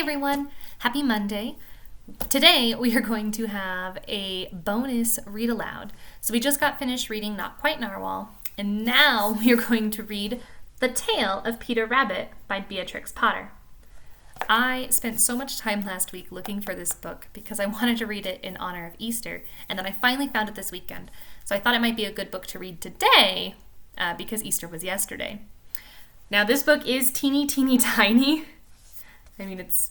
everyone, happy Monday. Today we are going to have a bonus read aloud. So we just got finished reading Not Quite Narwhal, and now we are going to read The Tale of Peter Rabbit by Beatrix Potter. I spent so much time last week looking for this book because I wanted to read it in honor of Easter, and then I finally found it this weekend. So I thought it might be a good book to read today because Easter was yesterday. Now this book is teeny tiny. I mean, it's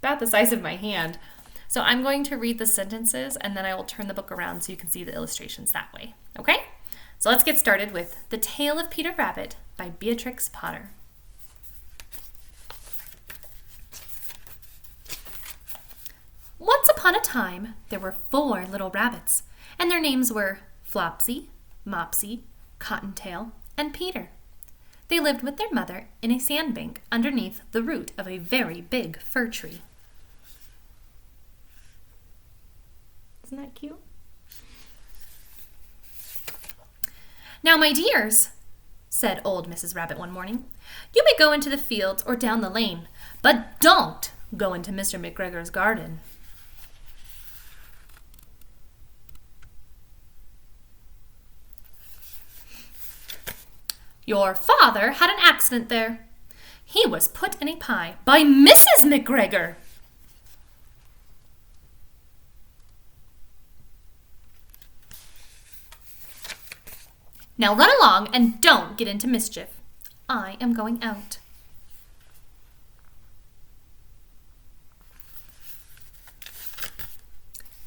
about the size of my hand. So I'm going to read the sentences and then I will turn the book around so you can see the illustrations that way. Okay? So let's get started with The Tale of Peter Rabbit by Beatrix Potter. Once upon a time, there were 4 little rabbits, and their names were Flopsy, Mopsy, Cottontail, and Peter. They lived with their mother in a sandbank underneath the root of a very big fir tree. Isn't that cute? "Now, my dears," said old Mrs. Rabbit one morning, "you may go into the fields or down the lane, but don't go into Mr. McGregor's garden." "Your father had an accident there. He was put in a pie by Mrs. McGregor." "Now run along and don't get into mischief. I am going out."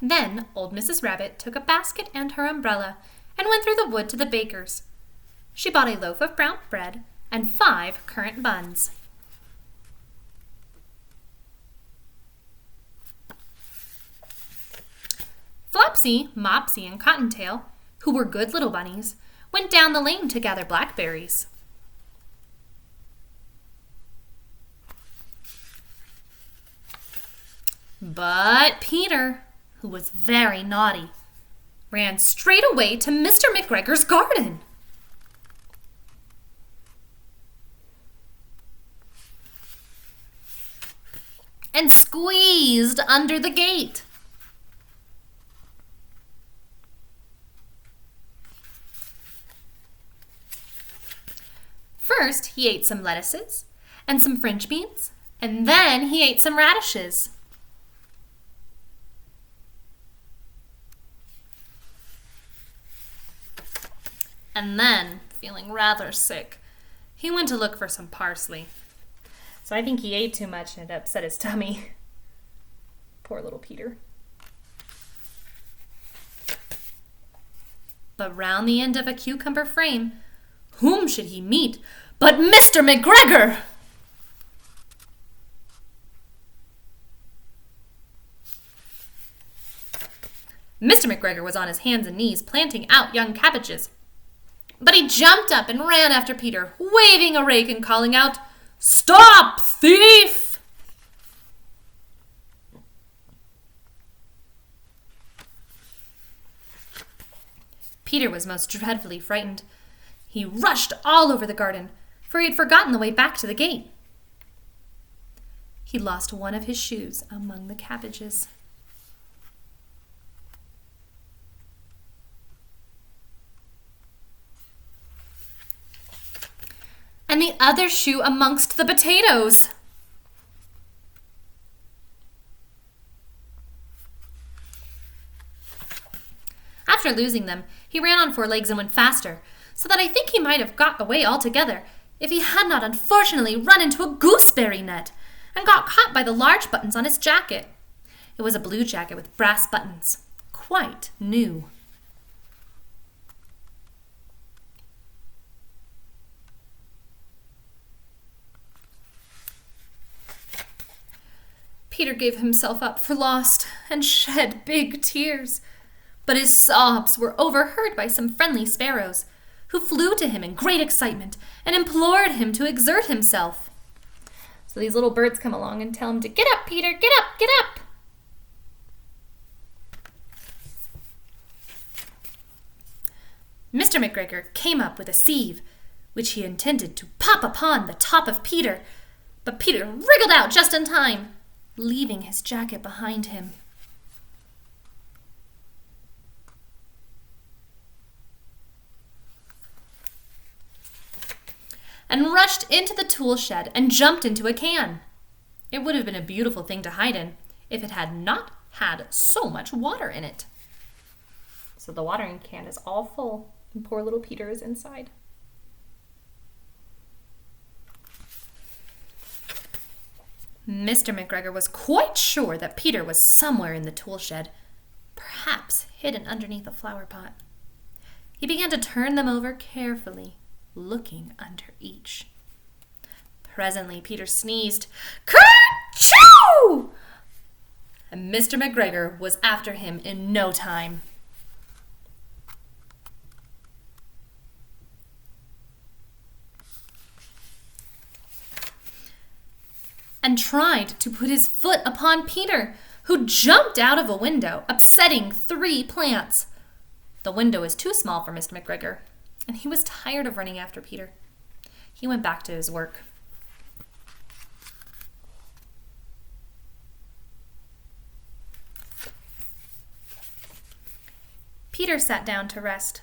Then old Mrs. Rabbit took a basket and her umbrella and went through the wood to the baker's. She bought a loaf of brown bread and 5 currant buns. Flopsy, Mopsy, and Cottontail, who were good little bunnies, went down the lane to gather blackberries. But Peter, who was very naughty, ran straight away to Mr. McGregor's garden. And squeezed under the gate. First, he ate some lettuces and some French beans, and then he ate some radishes. And then, feeling rather sick, he went to look for some parsley. So I think he ate too much and it upset his tummy. Poor little Peter. But round the end of a cucumber frame, whom should he meet but Mr. McGregor? Mr. McGregor was on his hands and knees planting out young cabbages. But he jumped up and ran after Peter, waving a rake and calling out, "Stop, thief!" Peter was most dreadfully frightened. He rushed all over the garden, for he had forgotten the way back to the gate. He lost one of his shoes among the cabbages. And the other shoe amongst the potatoes. After losing them, he ran on 4 legs and went faster, so that I think he might have got away altogether if he had not unfortunately run into a gooseberry net and got caught by the large buttons on his jacket. It was a blue jacket with brass buttons, quite new. Peter gave himself up for lost and shed big tears, but his sobs were overheard by some friendly sparrows, who flew to him in great excitement and implored him to exert himself. So these little birds come along and tell him to get up, Peter, get up, get up. Mr. McGregor came up with a sieve, which he intended to pop upon the top of Peter, but Peter wriggled out just in time, leaving his jacket behind him. And rushed into the tool shed and jumped into a can. It would have been a beautiful thing to hide in if it had not had so much water in it. So the watering can is all full, and poor little Peter is inside. Mr. McGregor was quite sure that Peter was somewhere in the tool shed, perhaps hidden underneath a flower pot. He began to turn them over carefully, looking under each. Presently, Peter sneezed, "Ker-choo!" And Mr. McGregor was after him in no time. And tried to put his foot upon Peter, who jumped out of a window, upsetting 3 plants. The window was too small for Mr. McGregor, and he was tired of running after Peter. He went back to his work. Peter sat down to rest.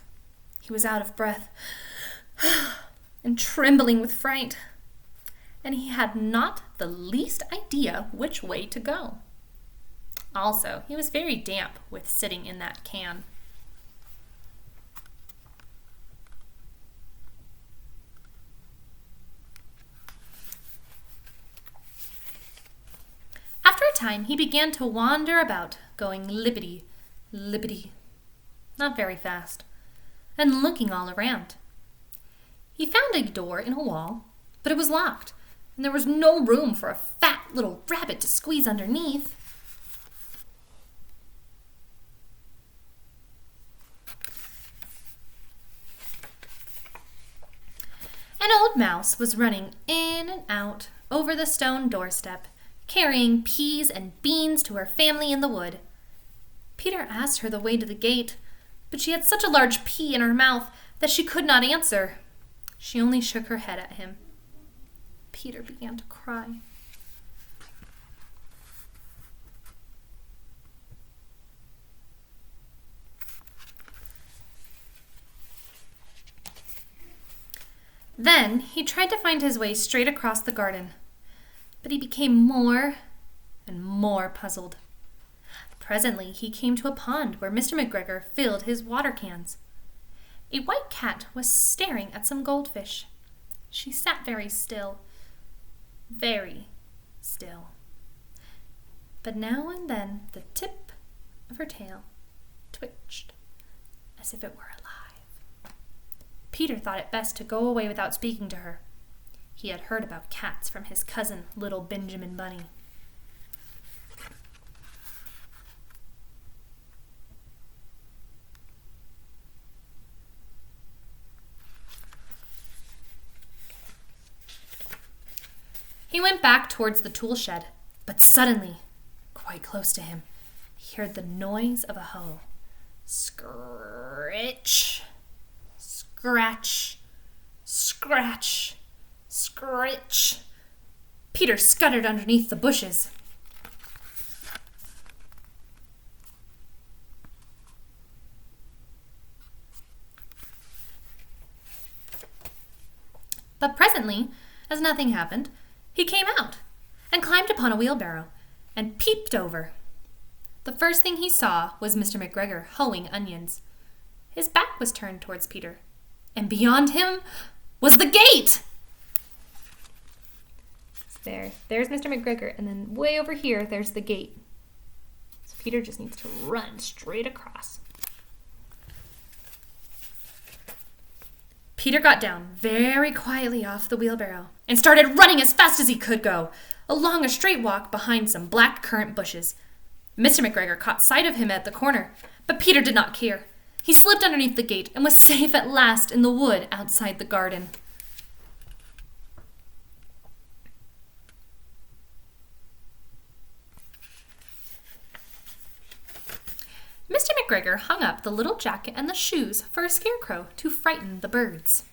He was out of breath and trembling with fright, and he had not the least idea which way to go. Also, he was very damp with sitting in that can. After a time, he began to wander about, going lippity, lippity, not very fast, and looking all around. He found a door in a wall, but it was locked, and there was no room for a fat little rabbit to squeeze underneath. An old mouse was running in and out over the stone doorstep, carrying peas and beans to her family in the wood. Peter asked her the way to the gate, but she had such a large pea in her mouth that she could not answer. She only shook her head at him. Peter began to cry. Then he tried to find his way straight across the garden, but he became more and more puzzled. Presently he came to a pond where Mr. McGregor filled his water cans. A white cat was staring at some goldfish. She sat very still, but now and then the tip of her tail twitched as if it were alive. Peter thought it best to go away without speaking to her. He had heard about cats from his cousin, little Benjamin Bunny. He went back towards the tool shed, but suddenly, quite close to him, he heard the noise of a hoe. Scritch, scratch, scratch, scritch. Peter scuttered underneath the bushes. But presently, as nothing happened, he came out and climbed upon a wheelbarrow and peeped over. The first thing he saw was Mr. McGregor hoeing onions. His back was turned towards Peter, and beyond him was the gate! There's Mr. McGregor, and then way over here, there's the gate. So Peter just needs to run straight across. Peter got down very quietly off the wheelbarrow and started running as fast as he could go, along a straight walk behind some black currant bushes. Mr. McGregor caught sight of him at the corner, but Peter did not care. He slipped underneath the gate and was safe at last in the wood outside the garden. Mr. McGregor hung up the little jacket and the shoes for a scarecrow to frighten the birds.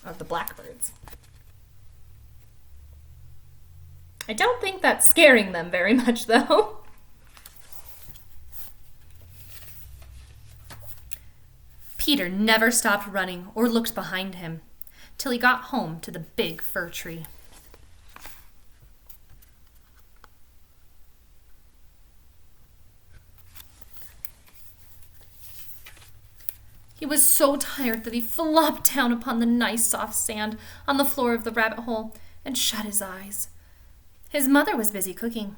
Or the blackbirds. I don't think that's scaring them very much, though. Peter never stopped running or looked behind him till he got home to the big fir tree. He was so tired that he flopped down upon the nice soft sand on the floor of the rabbit hole and shut his eyes. His mother was busy cooking.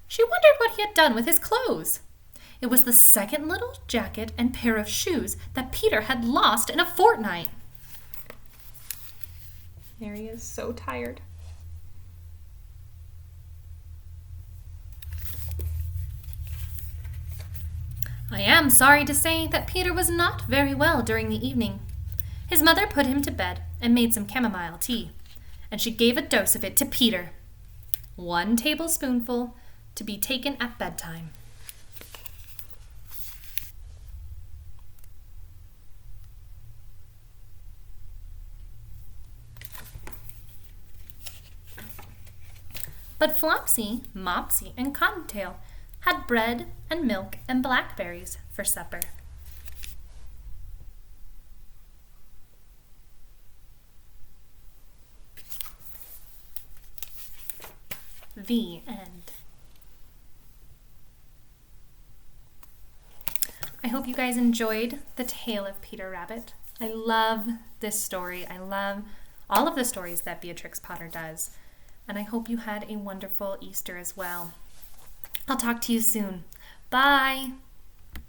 She wondered what he had done with his clothes. It was the second little jacket and pair of shoes that Peter had lost in a fortnight. There he is, so tired. I am sorry to say that Peter was not very well during the evening. His mother put him to bed and made some chamomile tea, and she gave a dose of it to Peter. 1 tablespoonful to be taken at bedtime. But Flopsy, Mopsy, and Cottontail had bread and milk and blackberries for supper. The end. I hope you guys enjoyed the tale of Peter Rabbit. I love this story. I love all of the stories that Beatrix Potter does. And I hope you had a wonderful Easter as well. I'll talk to you soon. Bye!